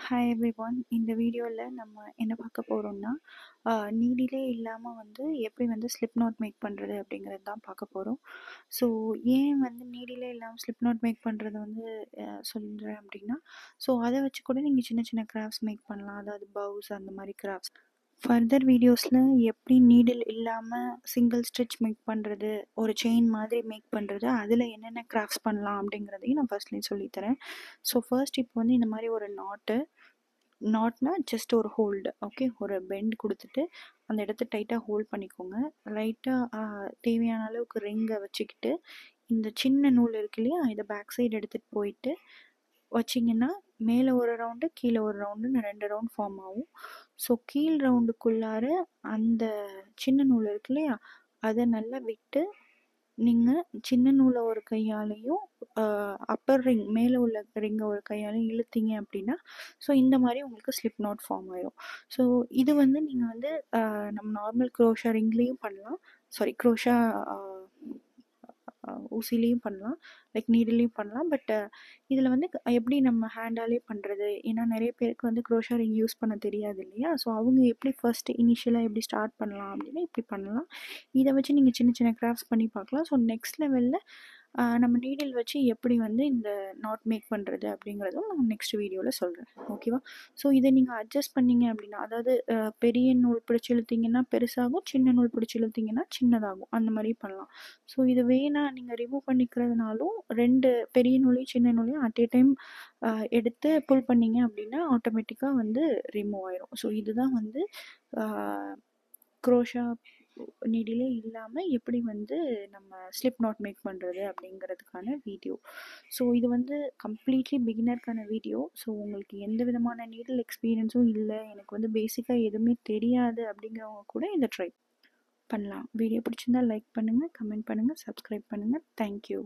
Hi everyone. இந்த வீடியோவில் நம்ம என்ன பார்க்க போகிறோம்னா நீடிலே இல்லாமல் வந்து எப்படி வந்து ஸ்லிப் நாட் மேக் பண்ணுறது அப்படிங்கிறது தான் பார்க்க போகிறோம். ஸோ ஏன் வந்து நீடிலே இல்லாமல் ஸ்லிப் நாட் மேக் பண்ணுறது வந்து சொல்கிறேன் அப்படின்னா, ஸோ அதை வச்சு கூட நீங்கள் சின்ன சின்ன கிராஃப்ட்ஸ் மேக் பண்ணலாம். அதாவது பவுஸ் அந்த மாதிரி கிராஃப்ட்ஸ். ஃபர்தர் வீடியோஸில் எப்படி நீடில் இல்லாமல் சிங்கிள் ஸ்டிச் மேக் பண்ணுறது, ஒரு செயின் மாதிரி மேக் பண்ணுறது, அதில் என்னென்ன கிராஃப்ட்ஸ் பண்ணலாம் அப்படிங்கிறதையும் நான் ஃபர்ஸ்ட்லேயே சொல்லித்தரேன். ஸோ ஃபர்ஸ்ட் இப்போ வந்து இந்த மாதிரி ஒரு நாட்னா ஜஸ்ட் ஒரு ஹோல்டு, ஓகே, ஒரு பெண்ட் கொடுத்துட்டு அந்த இடத்த டைட்டாக ஹோல்ட் பண்ணிக்கோங்க. லைட்டாக தேவையான அளவுக்கு ரிங்கை வச்சுக்கிட்டு இந்த சின்ன நூல் இருக்கு இல்லையா, இதை பேக் சைடு எடுத்துகிட்டு போயிட்டு வச்சிங்கன்னா மேலே ஒரு ரவுண்டு கீழே ஒரு ரவுண்டுன்னு 2 ரவுண்ட் ஃபார்ம் ஆகும். ஸோ கீழ் ரவுண்டுக்குள்ளார அந்த சின்ன நூல் இருக்கு இல்லையா, அதை நல்லா விட்டு நீங்கள் சின்ன நூலை ஒரு கையாலையும் அப்பர் ரிங் மேலே உள்ள ரிங்கை ஒரு கையாலையும் இழுத்தீங்க அப்படின்னா ஸோ இந்த மாதிரி உங்களுக்கு ஸ்லிப் நாட் ஃபார்ம் ஆயிடும். ஸோ இது வந்து நீங்கள் வந்து நம்ம நார்மல் க்ரோஷா ரிங்லேயும் பண்ணலாம், சாரி க்ரோஷா ஊசிலையும் பண்ணலாம், லைக் நீடிலையும் பண்ணலாம். பட் இதில் வந்து எப்படி நம்ம ஹேண்டாலே பண்ணுறது, ஏன்னா நிறைய பேருக்கு வந்து க்ரோஷா ரிங் யூஸ் பண்ண தெரியாது இல்லையா. ஸோ அவங்க எப்படி ஃபர்ஸ்ட் இனிஷியலாக எப்படி ஸ்டார்ட் பண்ணலாம் அப்படின்னா இப்படி பண்ணலாம். இதை வச்சு நீங்கள் சின்ன சின்ன கிராஃப்ட்ஸ் பண்ணி பார்க்கலாம். ஸோ நெக்ஸ்ட் லெவலில் நம்ம நீடில் வச்சு எப்படி வந்து இந்த நாட் மேக் பண்ணுறது அப்படிங்கிறதும் நான் நெக்ஸ்ட் வீடியோவில் சொல்கிறேன், ஓகேவா. ஸோ இதை நீங்கள் அட்ஜஸ்ட் பண்ணீங்க அப்படின்னா, அதாவது பெரிய நூல் பிடிச்சி இழுத்தீங்கன்னா பெருசாகும், சின்ன நூல் பிடிச்சி இழுத்தீங்கன்னா சின்னதாகும், அந்த மாதிரி பண்ணலாம். ஸோ இது வேணால் நீங்கள் ரிமூவ் பண்ணிக்கிறதுனாலும் 2 பெரிய நூலையும் சின்ன நூலையும் அட் ஏ டைம் எடுத்து புல் பண்ணிங்க அப்படின்னா ஆட்டோமேட்டிக்காக வந்து ரிமூவ் ஆயிரும். ஸோ இதுதான் வந்து க்ரோஷா நீடிலே இல்லாமல் எப்படி வந்து நம்ம ஸ்லிப் நாட் மேக் பண்ணுறது அப்படிங்கிறதுக்கான வீடியோ. ஸோ இது வந்து கம்ப்ளீட்லி பிகினருக்கான வீடியோ. ஸோ உங்களுக்கு எந்த விதமான நீடில் எக்ஸ்பீரியன்ஸும் இல்லை, எனக்கு வந்து பேசிக்காக எதுவுமே தெரியாது அப்படிங்கிறவங்க கூட இதை ட்ரை பண்ணலாம். வீடியோ பிடிச்சிருந்தா லைக் பண்ணுங்கள், கமெண்ட் பண்ணுங்கள், சப்ஸ்கிரைப் பண்ணுங்கள். தேங்க்யூ.